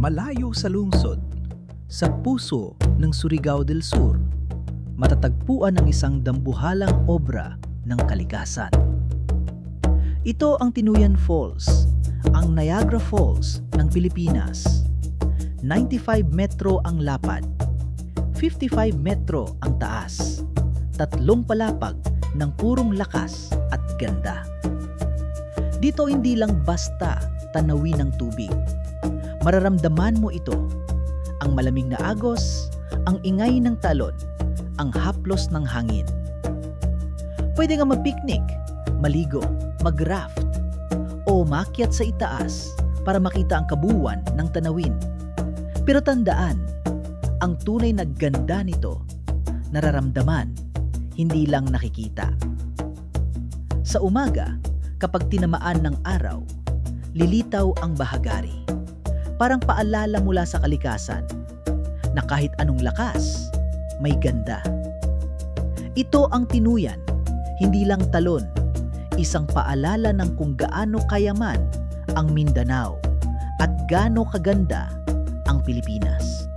Malayo sa lungsod, sa puso ng Surigao del Sur, matatagpuan ang isang dambuhalang obra ng kalikasan. Ito ang Tinuyan Falls, ang Niagara Falls ng Pilipinas. 95 metro ang lapad, 55 metro ang taas, 3 palapag ng purong lakas at ganda. Dito hindi lang basta tanawin ng tubig. Mararamdaman mo ito, ang malamig na agos, ang ingay ng talon, ang haplos ng hangin. Pwede nga mag-picnic, maligo, mag-raft, o makyat sa itaas para makita ang kabuuan ng tanawin. Pero tandaan, ang tunay na ganda nito, nararamdaman, hindi lang nakikita. Sa umaga, kapag tinamaan ng araw, lilitaw ang bahagari. Parang paalala mula sa kalikasan na kahit anong lakas, may ganda. Ito ang Tinuyan, hindi lang talon, isang paalala ng kung gaano kayaman ang Mindanao at gaano kaganda ang Pilipinas.